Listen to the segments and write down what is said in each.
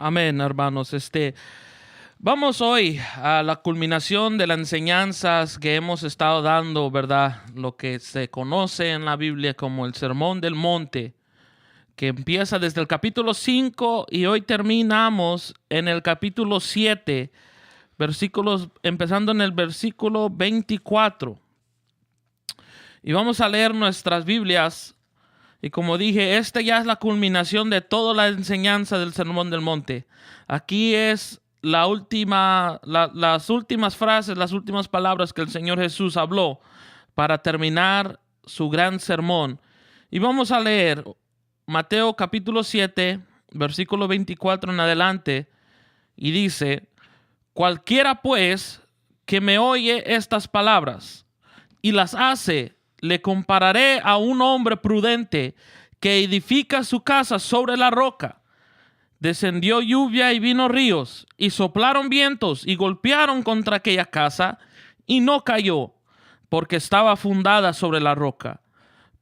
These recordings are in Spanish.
Amén, hermanos. Vamos hoy a la culminación de las enseñanzas que hemos estado dando, ¿verdad? Lo que se conoce en la Biblia como el Sermón del Monte, que empieza desde el capítulo 5 y hoy terminamos en el capítulo 7, empezando en el versículo 24. Y vamos a leer nuestras Biblias. Y como dije, esta ya es la culminación de toda la enseñanza del Sermón del Monte. Aquí es las últimas frases, las últimas palabras que el Señor Jesús habló para terminar su gran sermón. Y vamos a leer Mateo capítulo 7, versículo 24 en adelante. Y dice: cualquiera pues que me oye estas palabras y las hace, le compararé a un hombre prudente que edifica su casa sobre la roca. Descendió lluvia y vino ríos, y soplaron vientos y golpearon contra aquella casa, y no cayó, porque estaba fundada sobre la roca.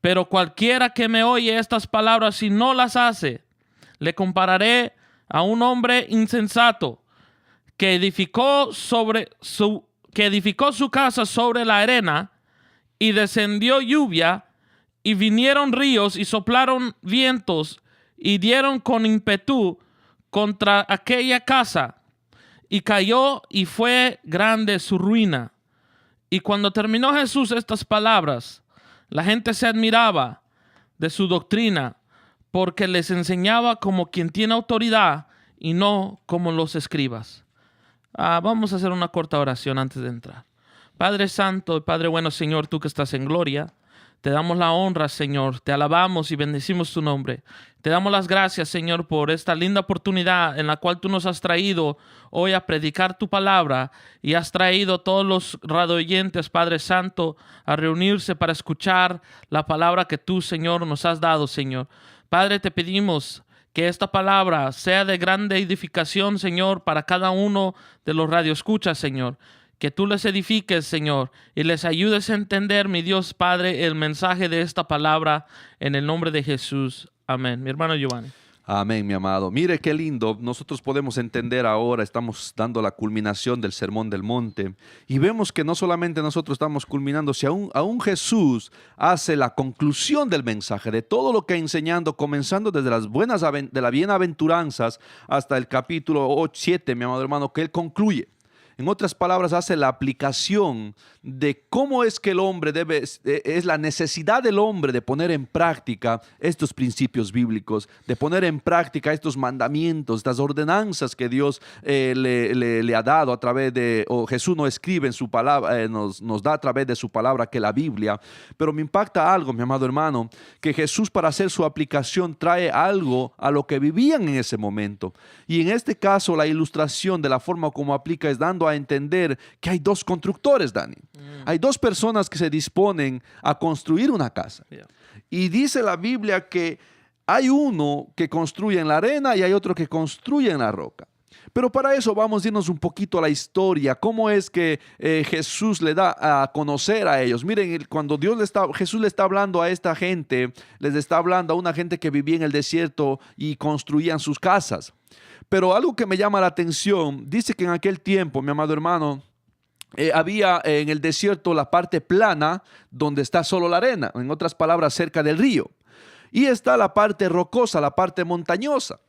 Pero cualquiera que me oye estas palabras y no las hace, le compararé a un hombre insensato que edificó su casa sobre la arena. Y descendió lluvia, y vinieron ríos, y soplaron vientos, y dieron con ímpetu contra aquella casa, y cayó, y fue grande su ruina. Y cuando terminó Jesús estas palabras, la gente se admiraba de su doctrina, porque les enseñaba como quien tiene autoridad, y no como los escribas. Vamos a hacer una corta oración antes de entrar. Padre Santo y Padre bueno, Señor, tú que estás en gloria, te damos la honra, Señor, te alabamos y bendecimos tu nombre. Te damos las gracias, Señor, por esta linda oportunidad en la cual tú nos has traído hoy a predicar tu palabra y has traído a todos los radioyentes, Padre Santo, a reunirse para escuchar la palabra que tú, Señor, nos has dado, Señor. Padre, te pedimos que esta palabra sea de grande edificación, Señor, para cada uno de los radioescuchas, Señor. Que tú les edifiques, Señor, y les ayudes a entender, mi Dios Padre, el mensaje de esta palabra en el nombre de Jesús. Amén. Mi hermano Giovanni. Amén, mi amado. Mire qué lindo. Nosotros podemos entender ahora, estamos dando la culminación del Sermón del Monte y vemos que no solamente nosotros estamos culminando, sino aún Jesús hace la conclusión del mensaje, de todo lo que ha enseñando, comenzando desde las de las bienaventuranzas hasta el capítulo 7, mi amado hermano, que Él concluye. En otras palabras, hace la aplicación de cómo es que el hombre es la necesidad del hombre de poner en práctica estos principios bíblicos, de poner en práctica estos mandamientos, estas ordenanzas que Dios le ha dado a través de, o Jesús nos escribe en su palabra, nos da a través de su palabra, que es la Biblia. Pero me impacta algo, mi amado hermano, que Jesús, para hacer su aplicación, trae algo a lo que vivían en ese momento. Y en este caso, la ilustración de la forma como aplica es dando a entender que hay dos constructores, Dani. Hay dos personas que se disponen a construir una casa. Yeah. Y dice la Biblia que hay uno que construye en la arena y hay otro que construye en la roca. Pero para eso vamos a irnos un poquito a la historia, cómo es que Jesús le da a conocer a ellos. Miren, cuando Jesús le está hablando a esta gente, les está hablando a una gente que vivía en el desierto y construían sus casas. Pero algo que me llama la atención, dice que en aquel tiempo, mi amado hermano, había en el desierto la parte plana donde está solo la arena, en otras palabras, cerca del río. Y está la parte rocosa, la parte montañosa.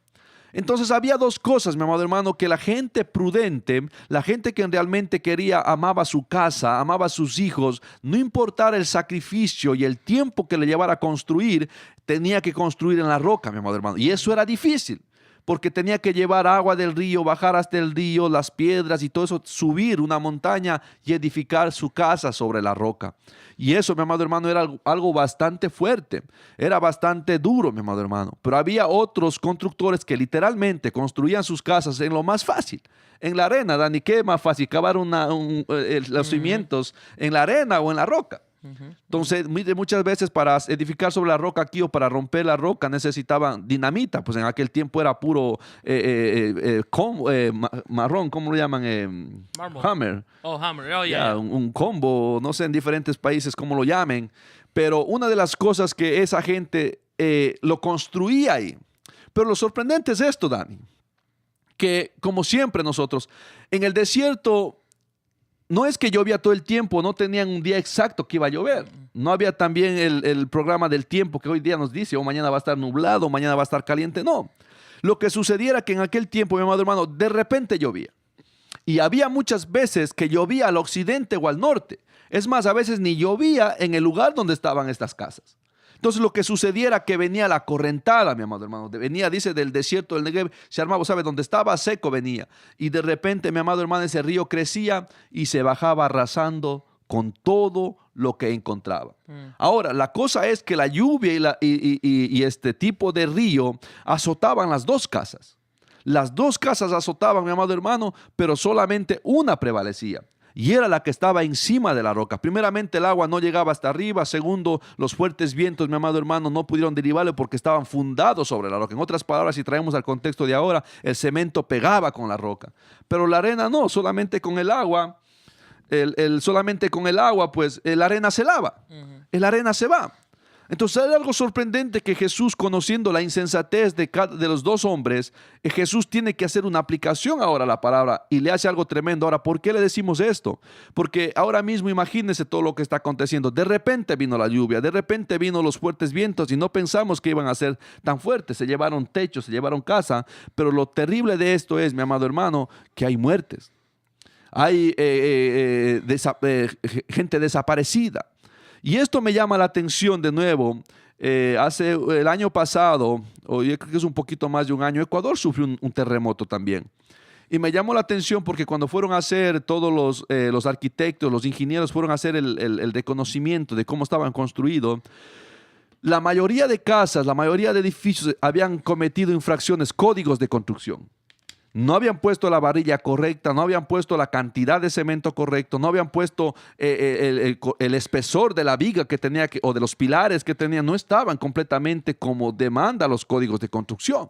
Entonces había dos cosas, mi amado hermano, que la gente prudente, la gente que realmente amaba su casa, amaba a sus hijos, no importara el sacrificio y el tiempo que le llevara a construir, tenía que construir en la roca, mi amado hermano. Y eso era difícil, porque tenía que llevar agua del río, bajar hasta el río, las piedras y todo eso, subir una montaña y edificar su casa sobre la roca. Y eso, mi amado hermano, era algo bastante fuerte, era bastante duro, mi amado hermano. Pero había otros constructores que literalmente construían sus casas en lo más fácil, en la arena. Dani, ¿qué es más fácil? Cavar los cimientos en la arena o en la roca. Entonces, muchas veces para edificar sobre la roca aquí o para romper la roca necesitaban dinamita, pues en aquel tiempo era puro marrón, ¿cómo lo llaman? Hammer. Oh, hammer. Oh, yeah. Un combo, no sé en diferentes países cómo lo llamen, pero una de las cosas que esa gente lo construía ahí. Pero lo sorprendente es esto, Dani, que, como siempre nosotros, en el desierto no es que llovía todo el tiempo, no tenían un día exacto que iba a llover. No había también el programa del tiempo que hoy día nos dice, o mañana va a estar nublado, o mañana va a estar caliente. No. Lo que sucediera es que en aquel tiempo, mi amado hermano, de repente llovía. Y había muchas veces que llovía al occidente o al norte. Es más, a veces ni llovía en el lugar donde estaban estas casas. Entonces lo que sucediera que venía la correntada, mi amado hermano, venía, dice, del desierto del Negev, se armaba, ¿sabe? Donde estaba seco venía. Y de repente, mi amado hermano, ese río crecía y se bajaba arrasando con todo lo que encontraba. Ahora, la cosa es que la lluvia y este tipo de río azotaban las dos casas. Las dos casas azotaban, mi amado hermano, pero solamente una prevalecía. Y era la que estaba encima de la roca. Primeramente, el agua no llegaba hasta arriba. Segundo, los fuertes vientos, mi amado hermano, no pudieron derivarle porque estaban fundados sobre la roca. En otras palabras, si traemos al contexto de ahora, el cemento pegaba con la roca. Pero la arena no, solamente con el agua, solamente con el agua, pues la arena se lava. La arena se va. Entonces es algo sorprendente que Jesús, conociendo la insensatez de los dos hombres, Jesús tiene que hacer una aplicación ahora a la palabra y le hace algo tremendo. Ahora, ¿por qué le decimos esto? Porque ahora mismo imagínense todo lo que está aconteciendo. De repente vino la lluvia, de repente vino los fuertes vientos y no pensamos que iban a ser tan fuertes. Se llevaron techos, se llevaron casa, pero lo terrible de esto es, mi amado hermano, que hay muertes. Hay gente desaparecida. Y esto me llama la atención de nuevo. Hace el año pasado, o yo creo que es un poquito más de un año, Ecuador sufrió un terremoto también. Y me llamó la atención porque cuando fueron a hacer todos los arquitectos, los ingenieros, fueron a hacer el reconocimiento de cómo estaban construidos, la mayoría de casas, la mayoría de edificios habían cometido infracciones, códigos de construcción. No habían puesto la varilla correcta, no habían puesto la cantidad de cemento correcto, no habían puesto el espesor de la viga que tenía o de los pilares que tenían, no estaban completamente como demanda los códigos de construcción.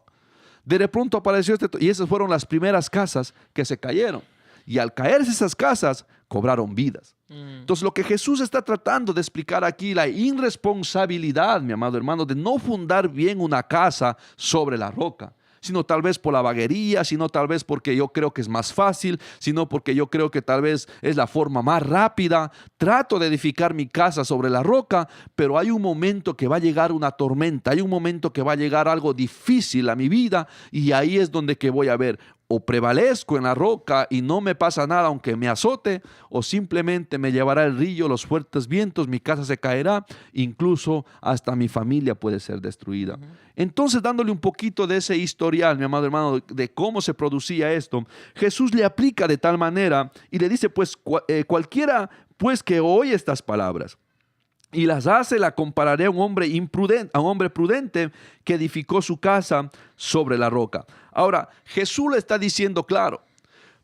De pronto apareció y esas fueron las primeras casas que se cayeron. Y al caerse esas casas, cobraron vidas. Entonces, lo que Jesús está tratando de explicar aquí, la irresponsabilidad, mi amado hermano, de no fundar bien una casa sobre la roca, sino tal vez por la vaguería, sino tal vez porque yo creo que es más fácil, sino porque yo creo que tal vez es la forma más rápida. Trato de edificar mi casa sobre la roca, pero hay un momento que va a llegar una tormenta, hay un momento que va a llegar algo difícil a mi vida y ahí es donde que voy a ver, o prevalezco en la roca y no me pasa nada aunque me azote, o simplemente me llevará el río, los fuertes vientos, mi casa se caerá, incluso hasta mi familia puede ser destruida. Entonces, dándole un poquito de ese historial, mi amado hermano, de cómo se producía esto, Jesús le aplica de tal manera y le dice, pues cualquiera pues que oye estas palabras y las hace, la compararé a un hombre imprudente, a un hombre prudente que edificó su casa sobre la roca. Ahora, Jesús le está diciendo claro,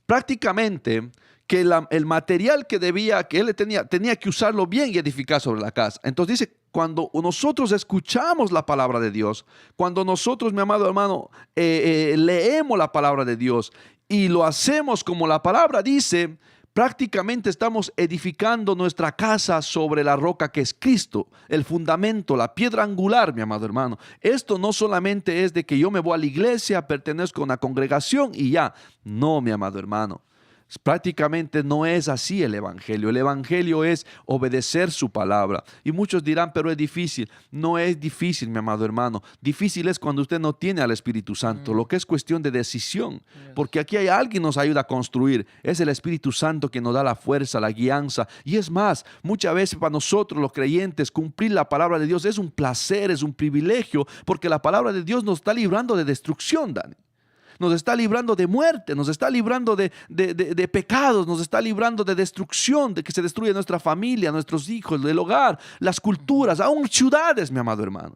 prácticamente que el material que él tenía que usarlo bien y edificar sobre la casa. Entonces dice, cuando nosotros escuchamos la palabra de Dios, cuando nosotros, mi amado hermano, leemos la palabra de Dios y lo hacemos como la palabra dice, prácticamente estamos edificando nuestra casa sobre la roca que es Cristo, el fundamento, la piedra angular, mi amado hermano. Esto no solamente es de que yo me voy a la iglesia, pertenezco a una congregación y ya. No, mi amado hermano. Prácticamente no es así el evangelio. El evangelio es obedecer su palabra. Y muchos dirán, pero es difícil. No es difícil, mi amado hermano. Difícil es cuando usted no tiene al Espíritu Santo, lo que es cuestión de decisión. Porque aquí hay alguien que nos ayuda a construir. Es el Espíritu Santo que nos da la fuerza, la guianza. Y es más, muchas veces para nosotros los creyentes cumplir la palabra de Dios es un placer, es un privilegio, porque la palabra de Dios nos está librando de destrucción, Dani. Nos está librando de muerte, nos está librando de pecados, nos está librando de destrucción, de que se destruye nuestra familia, nuestros hijos, el hogar, las culturas, aún ciudades, mi amado hermano.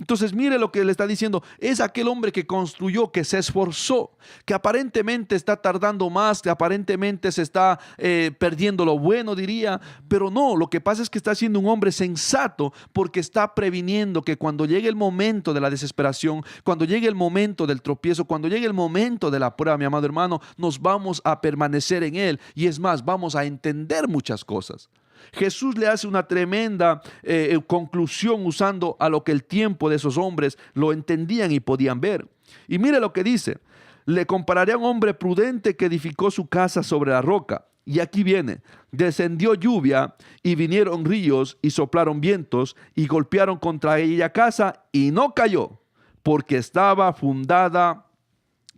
Entonces mire lo que le está diciendo, es aquel hombre que construyó, que se esforzó, que aparentemente está tardando más, que aparentemente se está perdiendo lo bueno, diría, pero no, lo que pasa es que está siendo un hombre sensato porque está previniendo que cuando llegue el momento de la desesperación, cuando llegue el momento del tropiezo, cuando llegue el momento de la prueba, mi amado hermano, nos vamos a permanecer en él y es más, vamos a entender muchas cosas. Jesús le hace una tremenda conclusión usando a lo que el tiempo de esos hombres lo entendían y podían ver. Y mire lo que dice. Le compararé a un hombre prudente que edificó su casa sobre la roca. Y aquí viene, descendió lluvia y vinieron ríos y soplaron vientos y golpearon contra aquella casa y no cayó, porque estaba fundada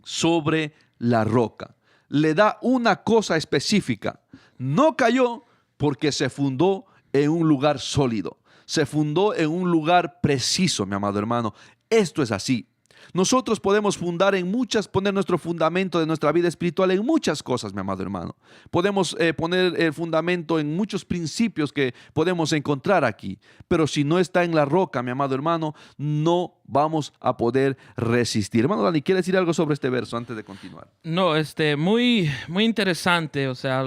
sobre la roca. Le da una cosa específica. No cayó porque se fundó en un lugar sólido. Se fundó en un lugar preciso, mi amado hermano. Esto es así. Nosotros podemos poner nuestro fundamento de nuestra vida espiritual en muchas cosas, mi amado hermano. Podemos poner el fundamento en muchos principios que podemos encontrar aquí. Pero si no está en la roca, mi amado hermano, no vamos a poder resistir. Hermano Dani, ¿quiere decir algo sobre este verso antes de continuar? No, muy, muy interesante. O sea,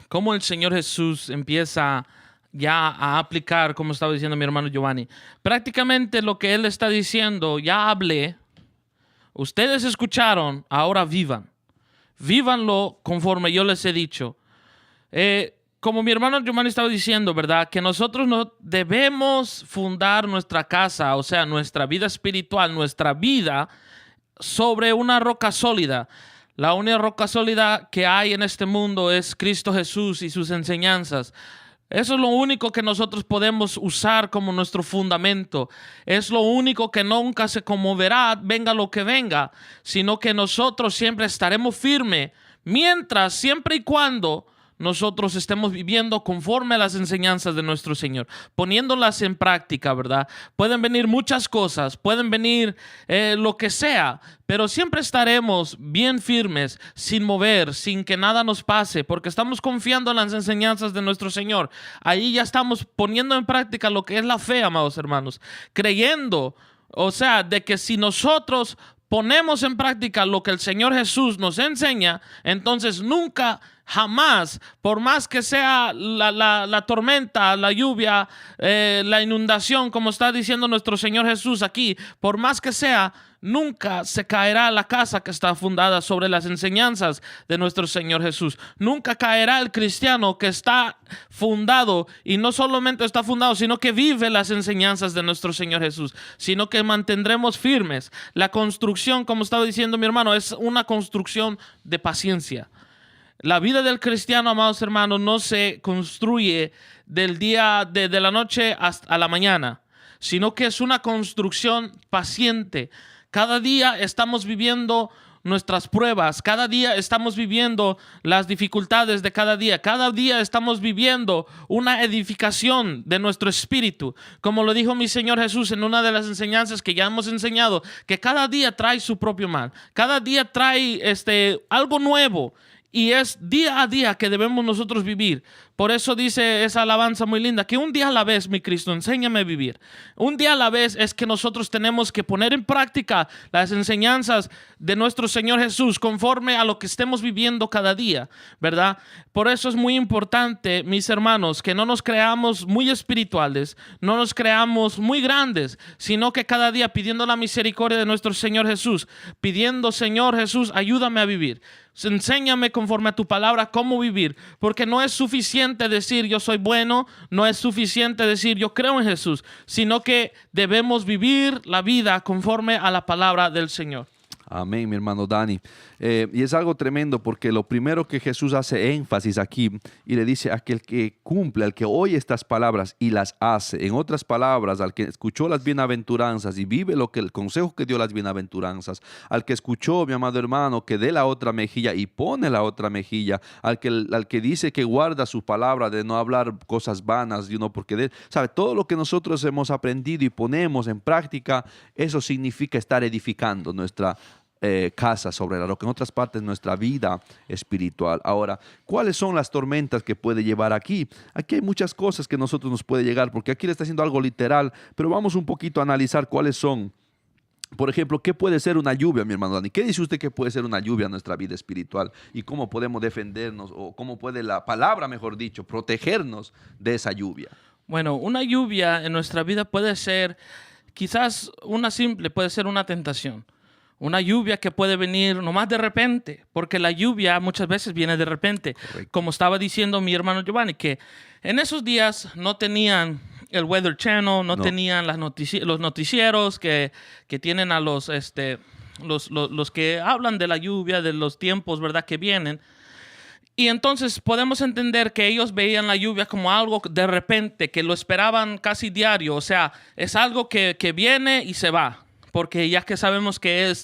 cómo el Señor Jesús empieza ya a aplicar, como estaba diciendo mi hermano Giovanni. Prácticamente lo que él está diciendo, ya hablé, ustedes escucharon, ahora vivan. Vívanlo conforme yo les he dicho. Como mi hermano Giovanni estaba diciendo, ¿verdad? Que nosotros no debemos fundar nuestra casa, o sea, nuestra vida espiritual, nuestra vida, sobre una roca sólida. La única roca sólida que hay en este mundo es Cristo Jesús y sus enseñanzas. Eso es lo único que nosotros podemos usar como nuestro fundamento. Es lo único que nunca se conmoverá, venga lo que venga, sino que nosotros siempre estaremos firmes, siempre y cuando nosotros estemos viviendo conforme a las enseñanzas de nuestro Señor, poniéndolas en práctica, ¿verdad? Pueden venir muchas cosas, pueden venir lo que sea, pero siempre estaremos bien firmes, sin mover, sin que nada nos pase, porque estamos confiando en las enseñanzas de nuestro Señor. Ahí ya estamos poniendo en práctica lo que es la fe, amados hermanos, creyendo, o sea, de que si nosotros ponemos en práctica lo que el Señor Jesús nos enseña, entonces nunca, jamás, por más que sea la tormenta, la lluvia, la inundación, como está diciendo nuestro Señor Jesús aquí, por más que sea, nunca se caerá la casa que está fundada sobre las enseñanzas de nuestro Señor Jesús. Nunca caerá el cristiano que está fundado, y no solamente está fundado, sino que vive las enseñanzas de nuestro Señor Jesús, sino que mantendremos firmes. La construcción, como estaba diciendo mi hermano, es una construcción de paciencia. La vida del cristiano, amados hermanos, no se construye del día de la noche hasta la mañana, sino que es una construcción paciente. Cada día estamos viviendo nuestras pruebas, cada día estamos viviendo las dificultades de cada día estamos viviendo una edificación de nuestro espíritu, como lo dijo mi Señor Jesús en una de las enseñanzas que ya hemos enseñado, que cada día trae su propio mal, cada día trae algo nuevo. Y es día a día que debemos nosotros vivir. Por eso dice esa alabanza muy linda, que un día a la vez, mi Cristo, enséñame a vivir. Un día a la vez es que nosotros tenemos que poner en práctica las enseñanzas de nuestro Señor Jesús conforme a lo que estemos viviendo cada día, ¿verdad? Por eso es muy importante, mis hermanos, que no nos creamos muy espirituales, no nos creamos muy grandes, sino que cada día pidiendo la misericordia de nuestro Señor Jesús, pidiendo, Señor Jesús, ayúdame a vivir. Enséñame conforme a tu palabra cómo vivir, porque no es suficiente decir yo soy bueno, no es suficiente decir yo creo en Jesús, sino que debemos vivir la vida conforme a la palabra del Señor. Amén, mi hermano Dani. Y es algo tremendo porque lo primero que Jesús hace énfasis aquí y le dice: aquel que cumple, al que oye estas palabras y las hace. En otras palabras, al que escuchó las bienaventuranzas y vive el consejo que dio las bienaventuranzas, al que escuchó, mi amado hermano, que dé la otra mejilla y pone la otra mejilla, al que dice que guarda su palabra de no hablar cosas vanas, porque sabe, todo lo que nosotros hemos aprendido y ponemos en práctica, eso significa estar edificando nuestra casa sobre la roca, en otras partes nuestra vida espiritual. Ahora, ¿cuáles son las tormentas que puede llevar aquí? Aquí hay muchas cosas que nosotros nos puede llegar, porque aquí le está haciendo algo literal, pero vamos un poquito a analizar cuáles son. Por ejemplo, ¿qué puede ser una lluvia, mi hermano Dani? ¿Qué dice usted que puede ser una lluvia en nuestra vida espiritual? ¿Y cómo podemos defendernos, o cómo puede la palabra, mejor dicho, protegernos de esa lluvia? Bueno, una lluvia en nuestra vida puede ser, quizás puede ser una tentación. Una lluvia que puede venir nomás de repente, porque la lluvia muchas veces viene de repente. Correcto. Como estaba diciendo mi hermano Giovanni, que en esos días no tenían el Weather Channel, no tenían los noticieros que tienen a los los que hablan de la lluvia, de los tiempos, ¿verdad?, que vienen. Y entonces podemos entender que ellos veían la lluvia como algo de repente, que lo esperaban casi diario. O sea, es algo que viene y se va. Porque ya que sabemos que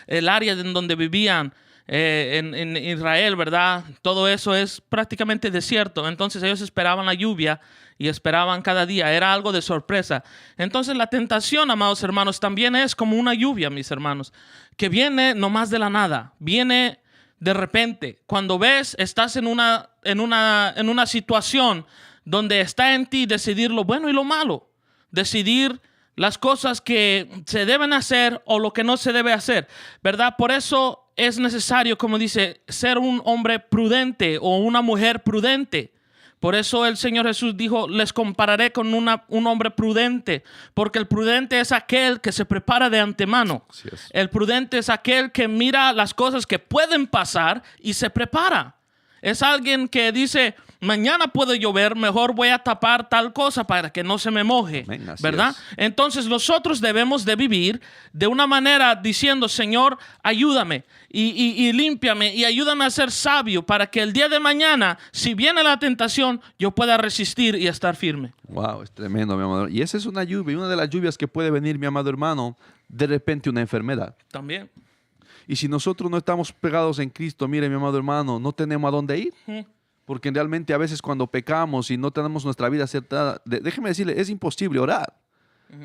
el área en donde vivían en Israel, ¿verdad?, todo eso es prácticamente desierto. Entonces ellos esperaban la lluvia y esperaban cada día. Era algo de sorpresa. Entonces la tentación, amados hermanos, también es como una lluvia, mis hermanos, que viene nomás de la nada. Viene de repente. Cuando ves, estás en una situación donde está en ti decidir lo bueno y lo malo. Decidir las cosas que se deben hacer o lo que no se debe hacer, ¿verdad? Por eso es necesario, como dice, ser un hombre prudente o una mujer prudente. Por eso el Señor Jesús dijo, les compararé con un hombre prudente, porque el prudente es aquel que se prepara de antemano. Así es. El prudente es aquel que mira las cosas que pueden pasar y se prepara. Es alguien que dice, mañana puede llover, mejor voy a tapar tal cosa para que no se me moje, Amén, así ¿verdad? es. Entonces nosotros debemos de vivir de una manera diciendo, Señor, ayúdame y límpiame y ayúdame a ser sabio para que el día de mañana, si viene la tentación, yo pueda resistir y estar firme. Wow, es tremendo, mi amado. Y esa es una lluvia, y una de las lluvias que puede venir, mi amado hermano, de repente una enfermedad. También. Y si nosotros no estamos pegados en Cristo, mire, mi amado hermano, no tenemos a dónde ir. Porque realmente a veces cuando pecamos y no tenemos nuestra vida acertada, déjeme decirle, es imposible orar.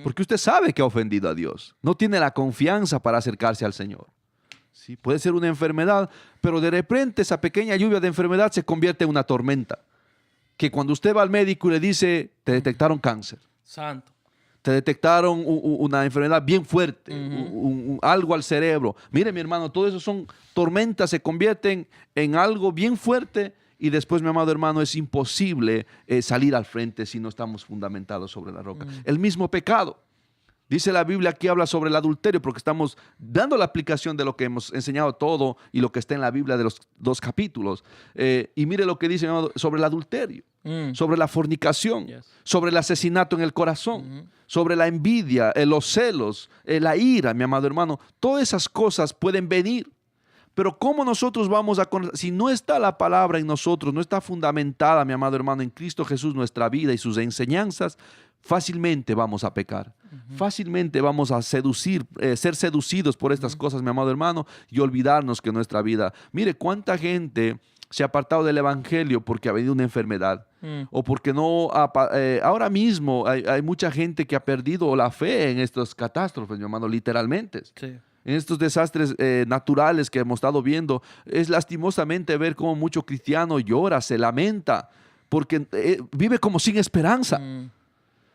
Porque usted sabe que ha ofendido a Dios. No tiene la confianza para acercarse al Señor. ¿Sí? Puede ser una enfermedad, pero de repente esa pequeña lluvia de enfermedad se convierte en una tormenta. Que cuando usted va al médico y le dice, te detectaron cáncer. Santo. Te detectaron una enfermedad bien fuerte, algo al cerebro. Mire, mi hermano, todo eso son tormentas, se convierten en algo bien fuerte y después, mi amado hermano, es imposible salir al frente si no estamos fundamentados sobre la roca. El mismo pecado. Dice la Biblia que habla sobre el adulterio, porque estamos dando la aplicación de lo que hemos enseñado todo y lo que está en la Biblia de los 2 capítulos. Y mire lo que dice, mi amado, sobre el adulterio, sobre la fornicación, sobre el asesinato en el corazón, sobre la envidia, los celos, la ira, mi amado hermano. Todas esas cosas pueden venir. Pero ¿cómo nosotros vamos a conocer? Si no está la palabra en nosotros, no está fundamentada, mi amado hermano, en Cristo Jesús, nuestra vida y sus enseñanzas, fácilmente vamos a pecar. Fácilmente vamos a ser seducidos por estas cosas, mi amado hermano, y olvidarnos que nuestra vida. Mire, cuánta gente se ha apartado del evangelio porque ha venido una enfermedad. O porque no, ahora mismo hay mucha gente que ha perdido la fe en estas catástrofes, mi hermano, literalmente. Sí. En estos desastres naturales que hemos estado viendo, es lastimosamente ver cómo mucho cristiano llora, se lamenta, porque vive como sin esperanza.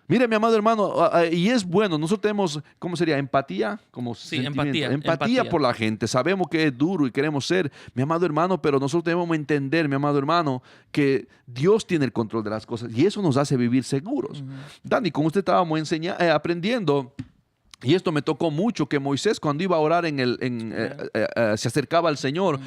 Mire, mi amado hermano, y es bueno, nosotros tenemos, ¿cómo sería? Empatía, como Sí, sentimiento. empatía. Por la gente. Sabemos que es duro y queremos ser, mi amado hermano, pero nosotros debemos entender, mi amado hermano, que Dios tiene el control de las cosas y eso nos hace vivir seguros. Dani, como usted estábamos aprendiendo. Y esto me tocó mucho, que Moisés cuando iba a orar se acercaba al Señor,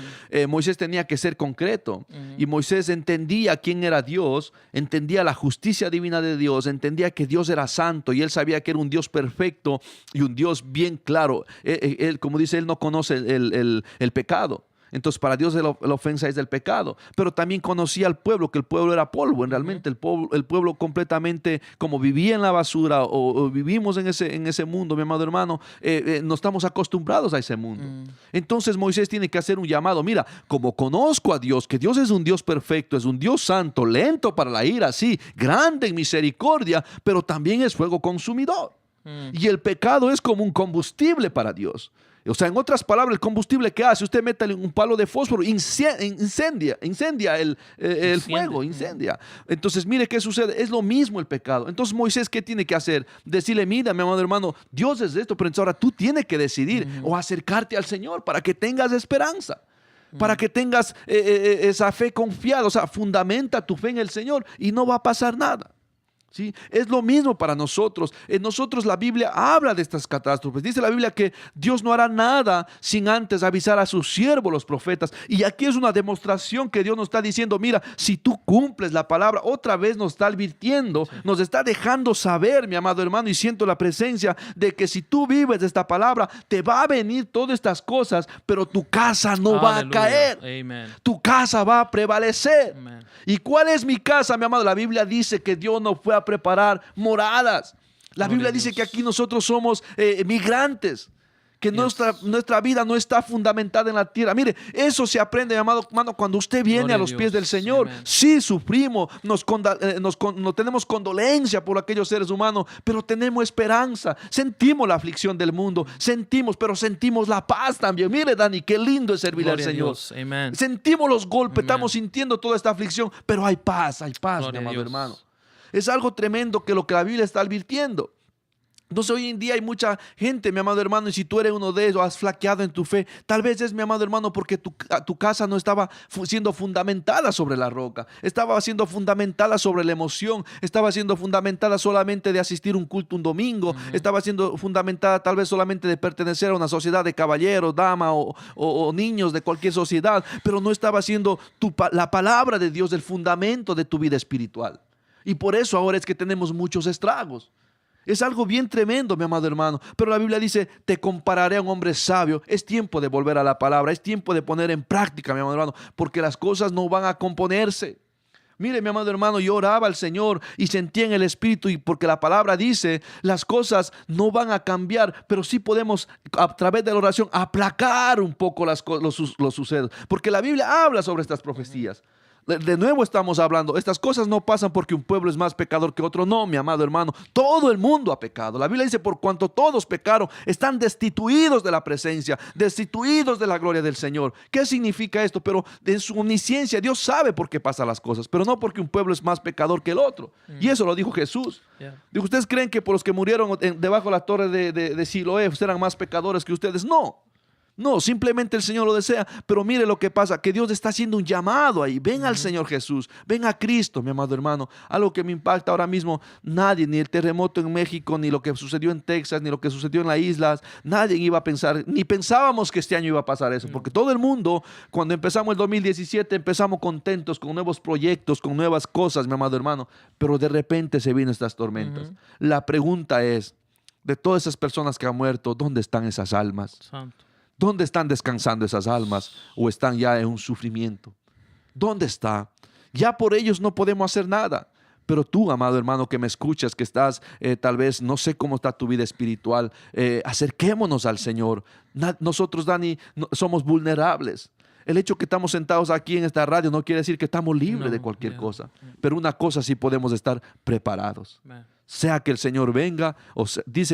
Moisés tenía que ser concreto. Y Moisés entendía quién era Dios, entendía la justicia divina de Dios, entendía que Dios era santo y él sabía que era un Dios perfecto y un Dios bien claro. Él, como dice, él no conoce el pecado. Entonces para Dios la ofensa es del pecado, pero también conocía al pueblo, que el pueblo era polvo. Realmente el pueblo completamente, como vivía en la basura o vivimos en ese mundo, mi amado hermano, no estamos acostumbrados a ese mundo. Entonces Moisés tiene que hacer un llamado. Mira, como conozco a Dios, que Dios es un Dios perfecto, es un Dios santo, lento para la ira, sí, grande en misericordia, pero también es fuego consumidor. Y el pecado es como un combustible para Dios. O sea, en otras palabras, el combustible que hace, usted mete un palo de fósforo, incendia el fuego, incendia. Entonces, mire qué sucede, es lo mismo el pecado. Entonces, Moisés, ¿qué tiene que hacer? Decirle, mira, mi amado hermano, Dios es esto, pero entonces ahora tú tienes que decidir o acercarte al Señor para que tengas esperanza. Para que tengas esa fe confiada, o sea, fundamenta tu fe en el Señor y no va a pasar nada. ¿Sí? Es lo mismo para nosotros. En nosotros la Biblia habla de estas catástrofes. Dice la Biblia que Dios no hará nada sin antes avisar a sus siervos, los profetas. Y aquí es una demostración que Dios nos está diciendo, mira, si tú cumples la palabra, otra vez nos está advirtiendo, nos está dejando saber, mi amado hermano, y siento la presencia de que si tú vives de esta palabra, te va a venir todas estas cosas, pero tu casa no va a Aleluya. caer. Amen. Tu casa va a prevalecer. Amen. ¿Y cuál es mi casa, mi amado? La Biblia dice que Dios nos fue a preparar moradas. La Gloria Biblia a dice Dios. que aquí nosotros somos migrantes, que Yes. nuestra vida no está fundamentada en la tierra. Mire, eso se aprende, mi amado hermano, cuando usted viene Gloria a a los pies Dios. del Señor. Amen. Sí, sufrimos, no tenemos condolencia por aquellos seres humanos, pero tenemos esperanza. Sentimos la aflicción del mundo, pero sentimos la paz también. Mire, Dani, qué lindo es servirle al Gloria a Señor. Dios. Amen. Sentimos los golpes, Amen. estamos sintiendo toda esta aflicción, pero hay paz, mi Gloria a amado Dios. hermano. Es algo tremendo que lo que la Biblia está advirtiendo. Entonces hoy en día hay mucha gente, mi amado hermano, y si tú eres uno de ellos, has flaqueado en tu fe, tal vez es, mi amado hermano, porque tu casa no estaba siendo fundamentada sobre la roca, estaba siendo fundamentada sobre la emoción, estaba siendo fundamentada solamente de asistir a un culto un domingo, estaba siendo fundamentada tal vez solamente de pertenecer a una sociedad de caballeros, damas o niños de cualquier sociedad, pero no estaba siendo la palabra de Dios el fundamento de tu vida espiritual. Y por eso ahora es que tenemos muchos estragos. Es algo bien tremendo, mi amado hermano. Pero la Biblia dice, te compararé a un hombre sabio. Es tiempo de volver a la palabra. Es tiempo de poner en práctica, mi amado hermano, porque las cosas no van a componerse. Mire, mi amado hermano, yo oraba al Señor y sentía en el Espíritu, y porque la palabra dice, las cosas no van a cambiar, pero sí podemos, a través de la oración, aplacar un poco los sucesos. Porque la Biblia habla sobre estas profecías. De nuevo estamos hablando, estas cosas no pasan porque un pueblo es más pecador que otro. No, mi amado hermano, todo el mundo ha pecado. La Biblia dice, por cuanto todos pecaron, están destituidos de la presencia, destituidos de la gloria del Señor. ¿Qué significa esto? Pero en su omnisciencia Dios sabe por qué pasan las cosas, pero no porque un pueblo es más pecador que el otro. Y eso lo dijo Jesús. Yeah. Dijo, ¿ustedes creen que por los que murieron debajo de la torre de Siloé eran más pecadores que ustedes? No. No, simplemente el Señor lo desea. Pero mire lo que pasa, que Dios está haciendo un llamado ahí. Ven al Señor Jesús, ven a Cristo, mi amado hermano. Algo que me impacta ahora mismo, nadie, ni el terremoto en México, ni lo que sucedió en Texas, ni lo que sucedió en las islas, nadie iba a pensar, ni pensábamos que este año iba a pasar eso. Porque todo el mundo, cuando empezamos el 2017, empezamos contentos, con nuevos proyectos, con nuevas cosas, mi amado hermano. Pero de repente se vino estas tormentas. La pregunta es, de todas esas personas que han muerto, ¿dónde están esas almas? Santo. ¿Dónde están descansando esas almas o están ya en un sufrimiento? ¿Dónde está? Ya por ellos no podemos hacer nada. Pero tú, amado hermano, que me escuchas, que estás tal vez, no sé cómo está tu vida espiritual, acerquémonos al Señor. Nosotros, Dani, somos vulnerables. El hecho que estamos sentados aquí en esta radio no quiere decir que estamos libres de cualquier cosa. Pero una cosa sí podemos estar preparados. Man. Sea que el Señor venga,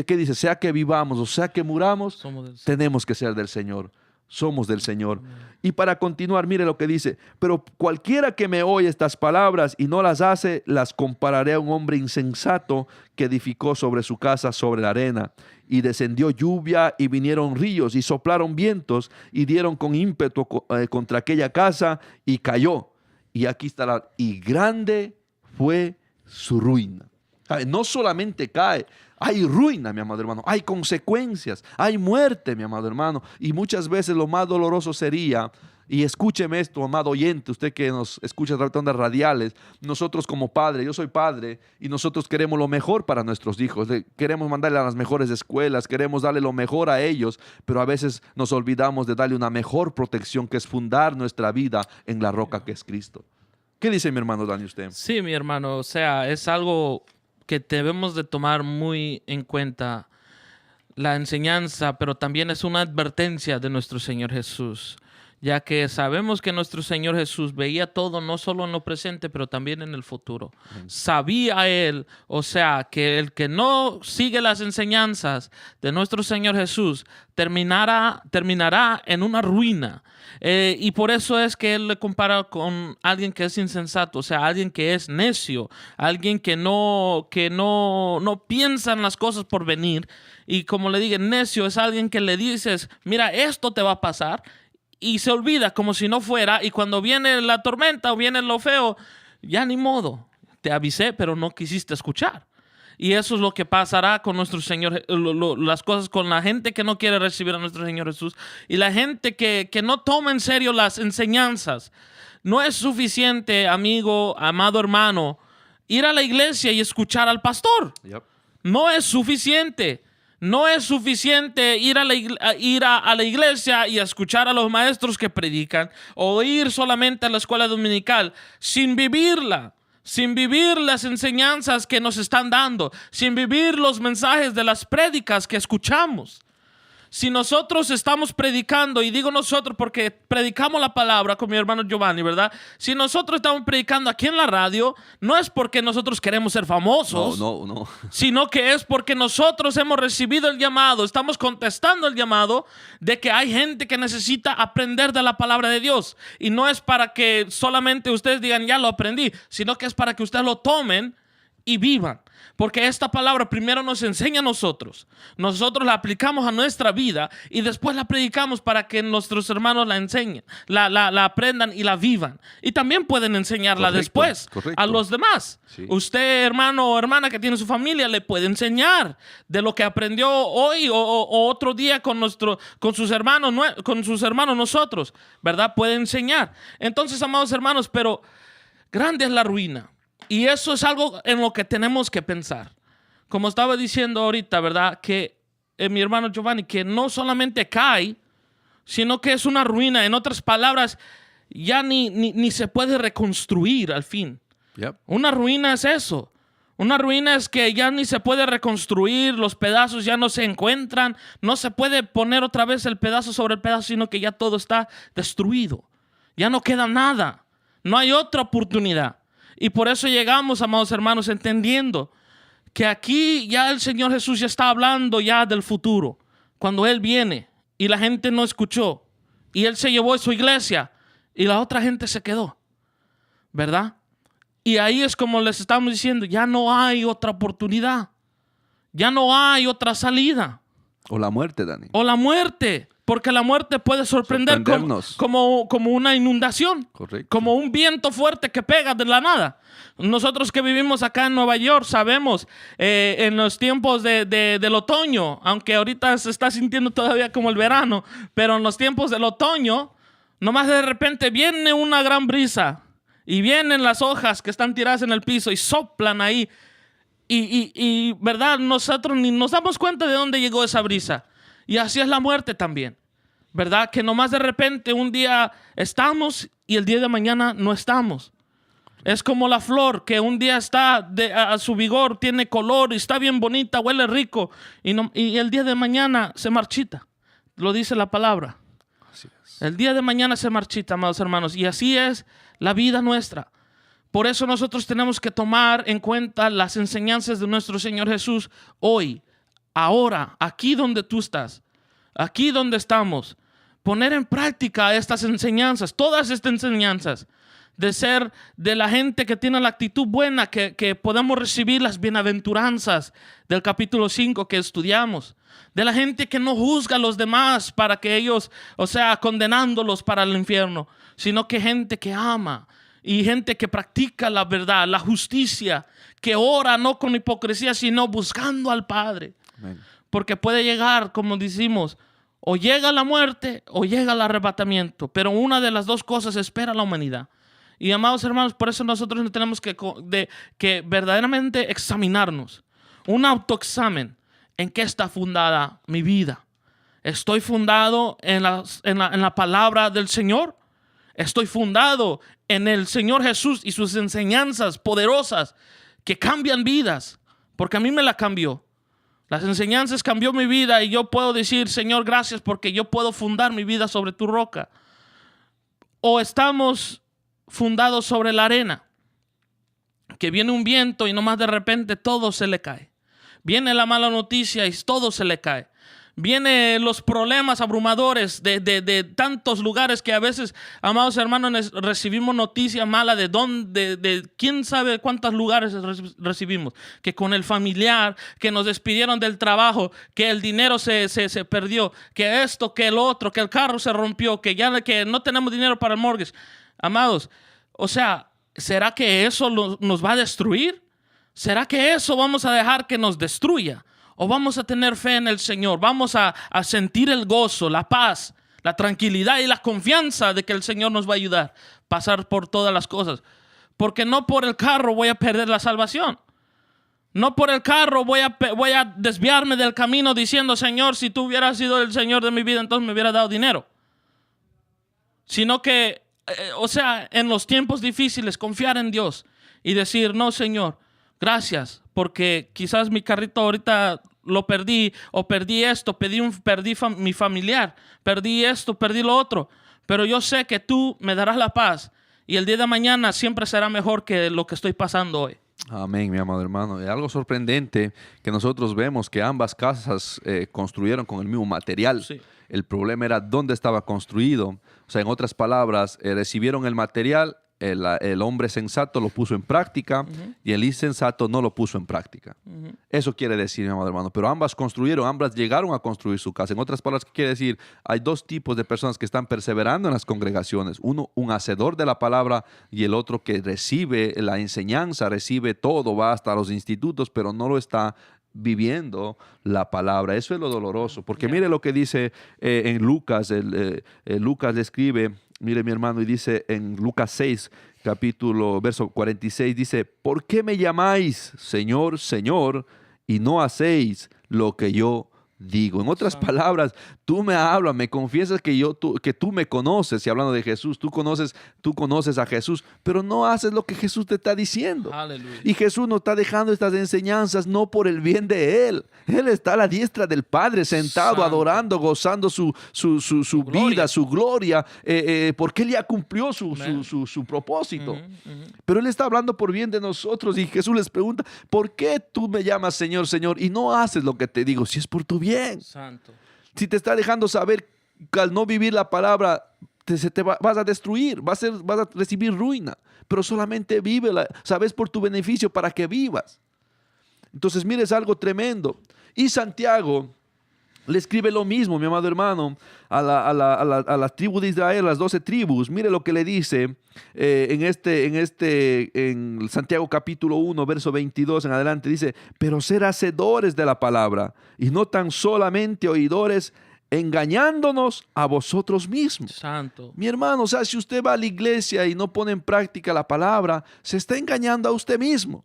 ¿qué dice? Sea que vivamos o sea que muramos, Somos del Señor. tenemos que ser del Señor. Somos del Señor. Y para continuar, mire lo que dice. Pero cualquiera que me oye estas palabras y no las hace, las compararé a un hombre insensato que edificó sobre su casa sobre la arena. Y descendió lluvia y vinieron ríos y soplaron vientos y dieron con ímpetu contra aquella casa y cayó. Y aquí está y grande fue su ruina. No solamente cae, hay ruina, mi amado hermano, hay consecuencias, hay muerte, mi amado hermano. Y muchas veces lo más doloroso sería, y escúcheme esto, amado oyente, usted que nos escucha a través de ondas radiales, nosotros como padre, yo soy padre, y nosotros queremos lo mejor para nuestros hijos, queremos mandarle a las mejores escuelas, queremos darle lo mejor a ellos, pero a veces nos olvidamos de darle una mejor protección, que es fundar nuestra vida en la roca que es Cristo. ¿Qué dice mi hermano Dani usted? Sí, mi hermano, o sea, es algo que debemos de tomar muy en cuenta, la enseñanza, pero también es una advertencia de nuestro Señor Jesús, ya que sabemos que nuestro Señor Jesús veía todo, no solo en lo presente, pero también en el futuro. Sabía Él, o sea, que el que no sigue las enseñanzas de nuestro Señor Jesús terminará en una ruina. Y por eso es que Él le compara con alguien que es insensato, o sea, alguien que es necio, alguien que no piensa en las cosas por venir. Y como le digo, necio es alguien que le dices, mira, esto te va a pasar, y se olvida como si no fuera, y cuando viene la tormenta o viene lo feo, ya ni modo, te avisé, pero no quisiste escuchar. Y eso es lo que pasará con nuestro Señor, las cosas con la gente que no quiere recibir a nuestro Señor Jesús y la gente que no toma en serio las enseñanzas. No es suficiente, amigo, amado hermano, ir a la iglesia y escuchar al pastor. Yep. No es suficiente. No es suficiente ir a la iglesia y escuchar a los maestros que predican o ir solamente a la escuela dominical sin vivirla. Sin vivir las enseñanzas que nos están dando, sin vivir los mensajes de las prédicas que escuchamos. Si nosotros estamos predicando, y digo nosotros porque predicamos la palabra con mi hermano Giovanni, ¿verdad? Si nosotros estamos predicando aquí en la radio, no es porque nosotros queremos ser famosos, No. sino que es porque nosotros hemos recibido el llamado, estamos contestando el llamado de que hay gente que necesita aprender de la palabra de Dios. Y no es para que solamente ustedes digan, ya lo aprendí, sino que es para que ustedes lo tomen y vivan. Porque esta palabra primero nos enseña a nosotros. Nosotros la aplicamos a nuestra vida y después la predicamos para que nuestros hermanos la enseñen, la aprendan y la vivan. Y también pueden enseñarla después a los demás. Sí. Usted, hermano o hermana que tiene su familia, le puede enseñar de lo que aprendió hoy o otro día con sus hermanos nosotros, ¿verdad? Puede enseñar. Entonces, amados hermanos, pero grande es la ruina. Y eso es algo en lo que tenemos que pensar. Como estaba diciendo ahorita, ¿verdad? Que mi hermano Giovanni, que no solamente cae, sino que es una ruina. En otras palabras, ya ni se puede reconstruir al fin. Yep. Una ruina es eso. Una ruina es que ya ni se puede reconstruir, los pedazos ya no se encuentran, no se puede poner otra vez el pedazo sobre el pedazo, sino que ya todo está destruido. Ya no queda nada. No hay otra oportunidad. Y por eso llegamos, amados hermanos, entendiendo que aquí ya el Señor Jesús ya está hablando ya del futuro. Cuando Él viene y la gente no escuchó y Él se llevó a su iglesia y la otra gente se quedó, ¿verdad? Y ahí es como les estamos diciendo, ya no hay otra oportunidad. Ya no hay otra salida. O la muerte, Dani. O la muerte. Porque la muerte puede sorprendernos como una inundación. Correcto. Como un viento fuerte que pega de la nada. Nosotros que vivimos acá en Nueva York sabemos en los tiempos del otoño, aunque ahorita se está sintiendo todavía como el verano, pero en los tiempos del otoño, nomás de repente viene una gran brisa y vienen las hojas que están tiradas en el piso y soplan ahí. Y ¿verdad? Nosotros ni nos damos cuenta de dónde llegó esa brisa. Y así es la muerte también, ¿verdad? Que nomás de repente un día estamos y el día de mañana no estamos. Es como la flor que un día está a su vigor, tiene color y está bien bonita, huele rico. Y el día de mañana se marchita. Lo dice la palabra. Así es. El día de mañana se marchita, amados hermanos. Y así es la vida nuestra. Por eso nosotros tenemos que tomar en cuenta las enseñanzas de nuestro Señor Jesús hoy. Ahora, aquí donde tú estás, aquí donde estamos, poner en práctica estas enseñanzas, todas estas enseñanzas, de ser de la gente que tiene la actitud buena, que podemos recibir las bienaventuranzas del capítulo 5 que estudiamos, de la gente que no juzga a los demás para que ellos, condenándolos para el infierno, sino que gente que ama y gente que practica la verdad, la justicia, que ora no con hipocresía, sino buscando al Padre. Amén. Porque puede llegar, como decimos, o llega la muerte o llega el arrebatamiento. Pero una de las dos cosas espera la humanidad. Y amados hermanos, por eso nosotros tenemos que verdaderamente examinarnos. Un autoexamen. ¿En qué está fundada mi vida? ¿Estoy fundado en la palabra del Señor? ¿Estoy fundado en el Señor Jesús y sus enseñanzas poderosas que cambian vidas? Porque a mí me la cambió. Las enseñanzas cambió mi vida y yo puedo decir, Señor, gracias porque yo puedo fundar mi vida sobre tu roca. O estamos fundados sobre la arena, que viene un viento y nomás de repente todo se le cae. Viene la mala noticia y todo se le cae. Vienen los problemas abrumadores de tantos lugares que a veces, amados hermanos, recibimos noticias malas de quién sabe cuántos lugares recibimos. Que con el familiar, que nos despidieron del trabajo, que el dinero se perdió, que esto, que el otro, que el carro se rompió, que no tenemos dinero para el mortgage. Amados, ¿será que eso nos va a destruir? ¿Será que eso vamos a dejar que nos destruya? ¿O vamos a tener fe en el Señor? ¿Vamos a sentir el gozo, la paz, la tranquilidad y la confianza de que el Señor nos va a ayudar a pasar por todas las cosas? Porque no por el carro voy a perder la salvación. No por el carro voy a desviarme del camino diciendo, Señor, si tú hubieras sido el Señor de mi vida, entonces me hubieras dado dinero. Sino que, en los tiempos difíciles, confiar en Dios y decir, no, Señor, gracias, porque quizás mi carrito ahorita lo perdí, o perdí esto, perdí mi familiar, perdí esto, perdí lo otro, pero yo sé que tú me darás la paz y el día de mañana siempre será mejor que lo que estoy pasando hoy. Amén, mi amado hermano. Es algo sorprendente que nosotros vemos que ambas casas construyeron con el mismo material. Sí. El problema era dónde estaba construido. O sea, en otras palabras, recibieron el material, el hombre sensato lo puso en práctica y el insensato no lo puso en práctica. Eso quiere decir, mi amado hermano. Pero ambas llegaron a construir su casa. En otras palabras, ¿qué quiere decir? Hay dos tipos de personas que están perseverando en las congregaciones. Uno, un hacedor de la palabra, y el otro que recibe la enseñanza, recibe todo, va hasta los institutos, pero no lo está viviendo la palabra. Eso es lo doloroso. Porque mire lo que dice en Lucas. Lucas le escribe, mire mi hermano, y dice en Lucas 6, verso 46, dice, ¿por qué me llamáis Señor, Señor, y no hacéis lo que yo digo? En otras palabras, tú me hablas, me confiesas que tú me conoces, y hablando de Jesús, tú conoces a Jesús, pero no haces lo que Jesús te está diciendo. Aleluya. Y Jesús nos está dejando estas enseñanzas no por el bien de Él. Él está a la diestra del Padre, sentado, adorando, gozando su vida, su gloria, porque Él ya cumplió su propósito. Pero Él está hablando por bien de nosotros, y Jesús les pregunta, ¿por qué tú me llamas Señor, Señor, y no haces lo que te digo? Si es por tu bien. Santo. Si te está dejando saber que al no vivir la palabra vas a destruir, vas a recibir ruina, pero solamente vívela, sabes, por tu beneficio, para que vivas. Entonces, mire, es algo tremendo. Y Santiago le escribe lo mismo, mi amado hermano, a la tribu de Israel, las 12 tribus. Mire lo que le dice en Santiago capítulo 1, verso 22 en adelante. Dice, pero ser hacedores de la palabra y no tan solamente oidores, engañándonos a vosotros mismos. Santo. Mi hermano, o sea, si usted va a la iglesia y no pone en práctica la palabra, se está engañando a usted mismo.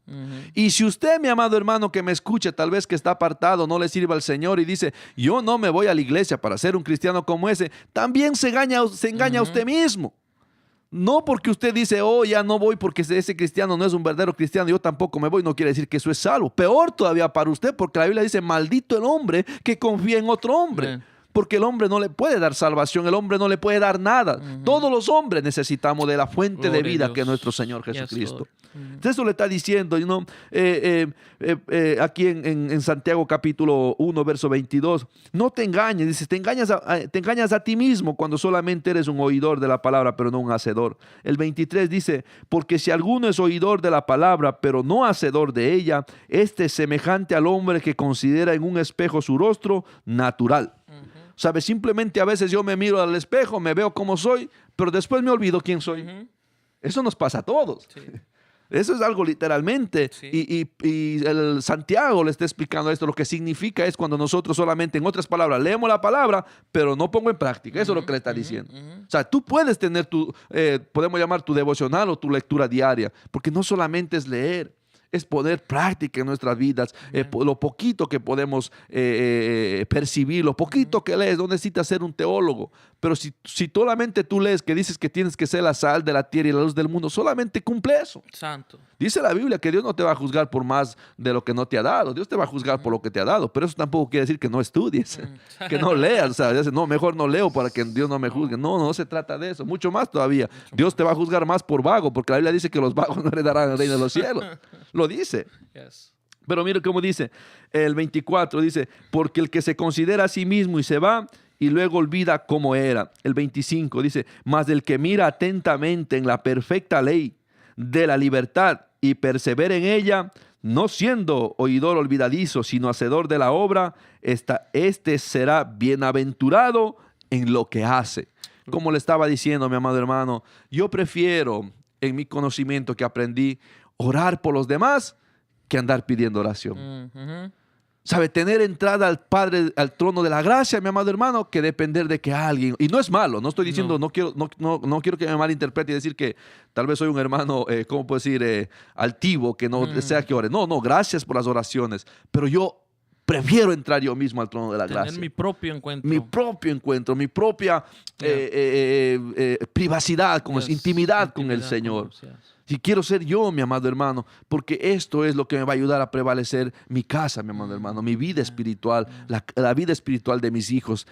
Y si usted, mi amado hermano, que me escucha, tal vez que está apartado, no le sirva al Señor y dice, yo no me voy a la iglesia para ser un cristiano como ese, también se engaña a usted mismo. No porque usted dice, oh, ya no voy porque ese cristiano no es un verdadero cristiano, yo tampoco me voy, no quiere decir que eso es salvo. Peor todavía para usted, porque la Biblia dice, maldito el hombre que confía en otro hombre. Porque el hombre no le puede dar salvación, el hombre no le puede dar nada. Todos los hombres necesitamos de la fuente de vida que es nuestro Señor Jesucristo. Entonces eso le está diciendo, aquí en Santiago capítulo 1, verso 22, no te engañes, dice, te engañas a ti mismo cuando solamente eres un oidor de la palabra, pero no un hacedor. El 23 dice, porque si alguno es oidor de la palabra, pero no hacedor de ella, este es semejante al hombre que considera en un espejo su rostro natural. ¿Sabes? Simplemente a veces yo me miro al espejo, me veo como soy, pero después me olvido quién soy. Eso nos pasa a todos. Sí. Eso es algo literalmente. Sí. Y el Santiago le está explicando esto. Lo que significa es cuando nosotros solamente, en otras palabras, leemos la palabra, pero no pongo en práctica. Eso es lo que le está diciendo. O sea, tú puedes tener podemos llamar tu devocional o tu lectura diaria, porque no solamente es leer, es poner práctica en nuestras vidas. Lo poquito que podemos percibir, lo poquito que lees, no necesitas ser un teólogo. Pero si solamente tú lees que dices que tienes que ser la sal de la tierra y la luz del mundo, solamente cumple eso. Santo. Dice la Biblia que Dios no te va a juzgar por más de lo que no te ha dado. Dios te va a juzgar por lo que te ha dado. Pero eso tampoco quiere decir que no estudies, que no leas. O sea, no, mejor no leo para que Dios no me juzgue. No se trata de eso. Mucho más todavía. Dios te va a juzgar más por vago, porque la Biblia dice que los vagos no heredarán el reino de los cielos. Lo dice. Yes. Pero mire cómo dice el 24. Dice, porque el que se considera a sí mismo y se va y luego olvida cómo era. El 25 dice, mas el que mira atentamente en la perfecta ley de la libertad y persevera en ella, no siendo oidor olvidadizo, sino hacedor de la obra, este será bienaventurado en lo que hace. Como le estaba diciendo, mi amado hermano, yo prefiero en mi conocimiento que aprendí, orar por los demás que andar pidiendo oración. ¿Sabe? Tener entrada al Padre, al trono de la gracia, mi amado hermano, que depender de que alguien... Y no es malo, no estoy diciendo, no quiero que me malinterprete y decir que tal vez soy un hermano, ¿cómo puedo decir? Altivo, que no desea que ore. No, gracias por las oraciones. Pero yo prefiero entrar yo mismo al trono de la gracia. Tener mi propio encuentro. Mi propio encuentro, mi propia privacidad, intimidad con el Señor. Si quiero ser yo, mi amado hermano, porque esto es lo que me va a ayudar a prevalecer mi casa, mi amado hermano, mi vida espiritual, la vida espiritual de mis hijos.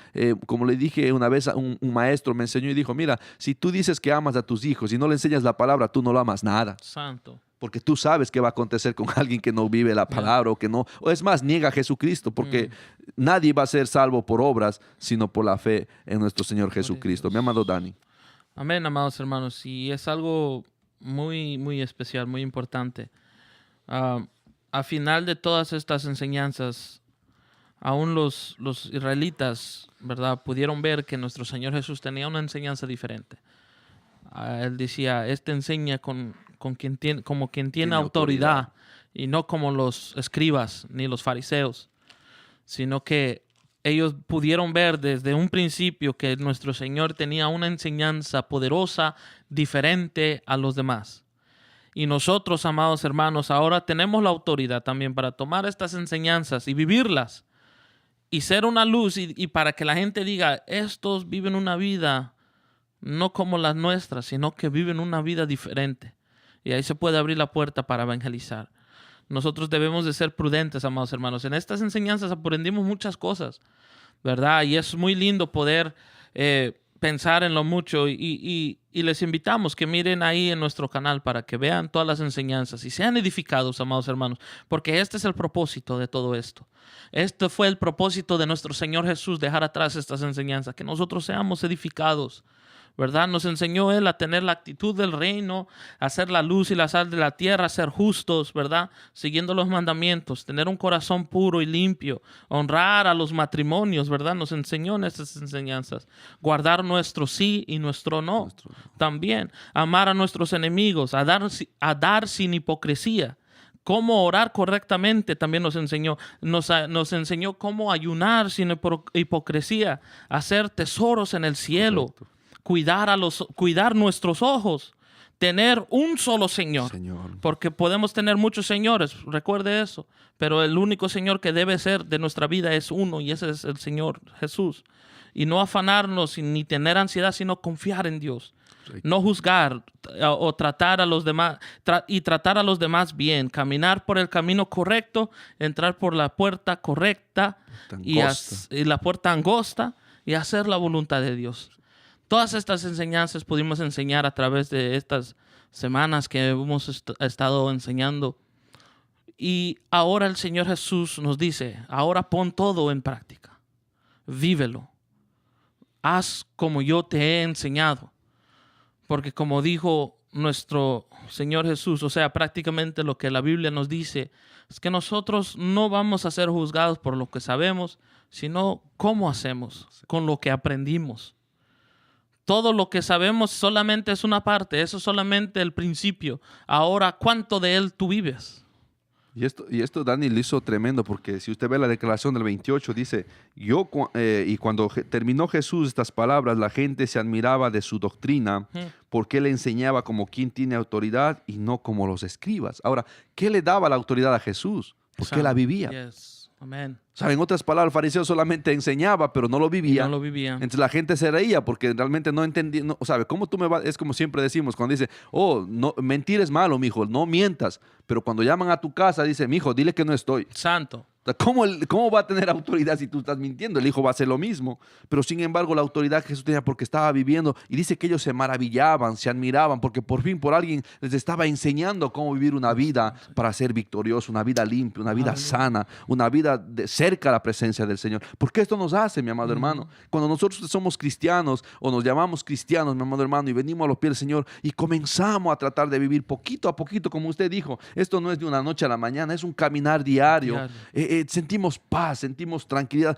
Como le dije una vez, un maestro me enseñó y dijo, mira, si tú dices que amas a tus hijos y no le enseñas la palabra, tú no lo amas nada. Santo. Porque tú sabes qué va a acontecer con alguien que no vive la palabra o es más, niega a Jesucristo, porque nadie va a ser salvo por obras, sino por la fe en nuestro Señor Jesucristo. Mi amado Dani. Amén, amados hermanos. Y es algo muy, muy especial, muy importante. A final de todas estas enseñanzas, aún los israelitas, ¿verdad?, pudieron ver que nuestro Señor Jesús tenía una enseñanza diferente. Él decía, enseña como quien tiene autoridad, y no como los escribas ni los fariseos, sino que ellos pudieron ver desde un principio que nuestro Señor tenía una enseñanza poderosa, diferente a los demás. Y nosotros, amados hermanos, ahora tenemos la autoridad también para tomar estas enseñanzas y vivirlas y ser una luz y para que la gente diga, estos viven una vida no como las nuestras, sino que viven una vida diferente. Y ahí se puede abrir la puerta para evangelizar. Nosotros debemos de ser prudentes, amados hermanos. En estas enseñanzas aprendimos muchas cosas, ¿verdad? Y es muy lindo poder pensar en lo mucho. Y les invitamos que miren ahí en nuestro canal para que vean todas las enseñanzas y sean edificados, amados hermanos. Porque este es el propósito de todo esto. Este fue el propósito de nuestro Señor Jesús, dejar atrás estas enseñanzas, que nosotros seamos edificados, ¿verdad? Nos enseñó Él a tener la actitud del reino, a ser la luz y la sal de la tierra, a ser justos, ¿verdad? Siguiendo los mandamientos, tener un corazón puro y limpio, honrar a los matrimonios, ¿verdad? Nos enseñó en estas enseñanzas. Guardar nuestro sí y nuestro no. También amar a nuestros enemigos, a dar sin hipocresía. Cómo orar correctamente también nos enseñó. Nos enseñó cómo ayunar sin hipocresía, hacer tesoros en el cielo. Correcto. Cuidar nuestros ojos, tener un solo Señor, porque podemos tener muchos señores, recuerde eso, pero el único Señor que debe ser de nuestra vida es uno, y ese es el Señor Jesús. Y no afanarnos ni tener ansiedad, sino confiar en Dios. No juzgar o tratar a los demás tratar a los demás bien, caminar por el camino correcto, entrar por la puerta correcta y la puerta angosta y hacer la voluntad de Dios. Todas estas enseñanzas pudimos enseñar a través de estas semanas que hemos estado enseñando. Y ahora el Señor Jesús nos dice, ahora pon todo en práctica. Vívelo. Haz como yo te he enseñado. Porque como dijo nuestro Señor Jesús, o sea, prácticamente lo que la Biblia nos dice, es que nosotros no vamos a ser juzgados por lo que sabemos, sino cómo hacemos, con lo que aprendimos. Todo lo que sabemos solamente es una parte, eso es solamente el principio. Ahora, ¿cuánto de él tú vives? Y esto Dani lo hizo tremendo, porque si usted ve la declaración del 28, dice, y cuando terminó Jesús estas palabras, la gente se admiraba de su doctrina, porque él enseñaba como quien tiene autoridad y no como los escribas. Ahora, ¿qué le daba la autoridad a Jesús? Porque él la vivía. Yes. Amén. O sea, en otras palabras, el fariseo solamente enseñaba, pero no lo vivía. No lo vivía. Entonces la gente se reía porque realmente no entendía. No, ¿sabe? ¿Cómo tú me vas? Es como siempre decimos cuando dice, no, mentir es malo, mijo, no mientas. Pero cuando llaman a tu casa, dice, mijo, dile que no estoy. Santo. ¿Cómo va a tener autoridad si tú estás mintiendo? El hijo va a hacer lo mismo. Pero sin embargo, la autoridad que Jesús tenía porque estaba viviendo. Y dice que ellos se maravillaban, se admiraban, porque por fin por alguien les estaba enseñando cómo vivir una vida para ser victorioso, una vida limpia, una vida sana, una vida cerca a la presencia del Señor. Porque esto nos hace, mi amado hermano. Cuando nosotros somos cristianos o nos llamamos cristianos, mi amado hermano, y venimos a los pies del Señor y comenzamos a tratar de vivir poquito a poquito, como usted dijo, esto no es de una noche a la mañana, es un caminar diario. sentimos paz, sentimos tranquilidad,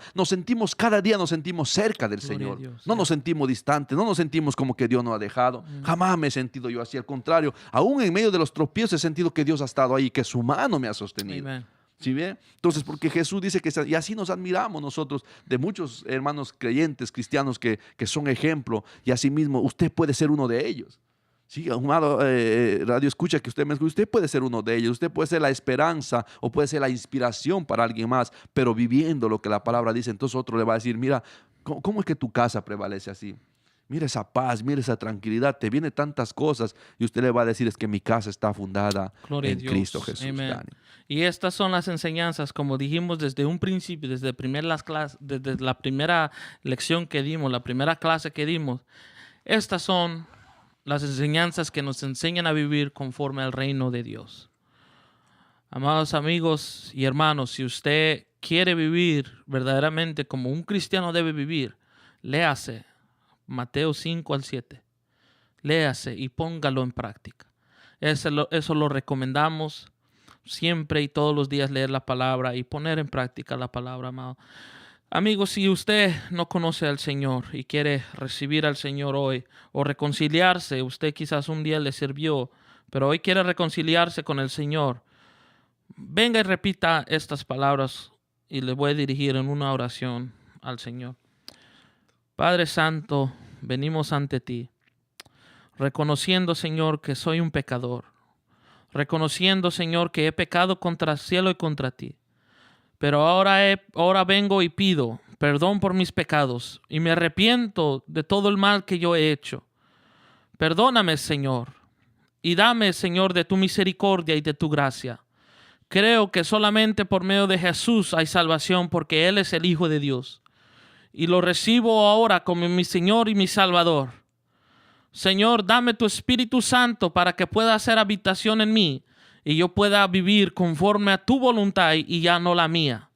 cada día nos sentimos cerca del Gloria a Señor. Dios. No nos sentimos distantes, no nos sentimos como que Dios nos ha dejado. Jamás me he sentido yo así, al contrario. Aún en medio de los tropiezos he sentido que Dios ha estado ahí, que su mano me ha sostenido. Amen. ¿Sí ve? Entonces, porque Jesús dice que, y así nos admiramos nosotros de muchos hermanos creyentes, cristianos que son ejemplo, y así mismo usted puede ser uno de ellos. Sí, amado radio escucha que usted me escucha, usted puede ser uno de ellos, usted puede ser la esperanza o puede ser la inspiración para alguien más, pero viviendo lo que la palabra dice, entonces otro le va a decir, mira, ¿cómo es que tu casa prevalece así? Mira esa paz, mira esa tranquilidad, te vienen tantas cosas y usted le va a decir es que mi casa está fundada Gloria a en Dios. Cristo Jesús. Amén. Dani. Y estas son las enseñanzas, como dijimos desde un principio, desde la primera lección que dimos, la primera clase que dimos. Estas son las enseñanzas que nos enseñan a vivir conforme al reino de Dios. Amados amigos y hermanos, si usted quiere vivir verdaderamente como un cristiano debe vivir, léase Mateo 5 al 7. Léase y póngalo en práctica. Eso lo recomendamos siempre y todos los días, leer la palabra y poner en práctica la palabra, amado. Amigos, si usted no conoce al Señor y quiere recibir al Señor hoy o reconciliarse, usted quizás un día le sirvió, pero hoy quiere reconciliarse con el Señor, venga y repita estas palabras y le voy a dirigir en una oración al Señor. Padre Santo, venimos ante ti, reconociendo, Señor, que soy un pecador, reconociendo, Señor, que he pecado contra el cielo y contra ti. Pero ahora vengo y pido perdón por mis pecados y me arrepiento de todo el mal que yo he hecho. Perdóname, Señor, y dame, Señor, de tu misericordia y de tu gracia. Creo que solamente por medio de Jesús hay salvación porque Él es el Hijo de Dios. Y lo recibo ahora como mi Señor y mi Salvador. Señor, dame tu Espíritu Santo para que pueda hacer habitación en mí y yo pueda vivir conforme a tu voluntad y ya no la mía.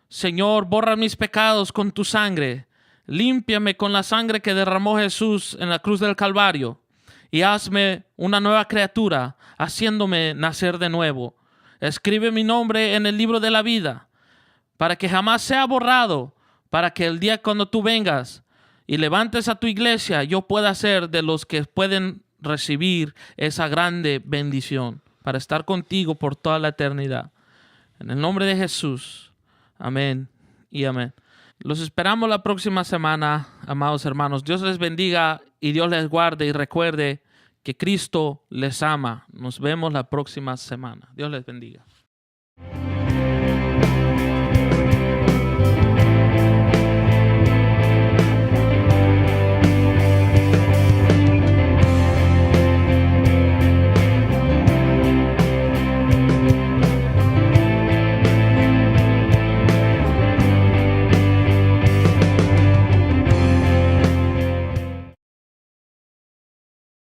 Señor, borra mis pecados con tu sangre. Límpiame con la sangre que derramó Jesús en la cruz del Calvario y hazme una nueva criatura, haciéndome nacer de nuevo. Escribe mi nombre en el libro de la vida para que jamás sea borrado, para que el día cuando tú vengas y levantes a tu iglesia, yo pueda ser de los que pueden recibir esa grande bendición para estar contigo por toda la eternidad. En el nombre de Jesús. Amén y amén. Los esperamos la próxima semana, amados hermanos. Dios les bendiga y Dios les guarde y recuerde que Cristo les ama. Nos vemos la próxima semana. Dios les bendiga.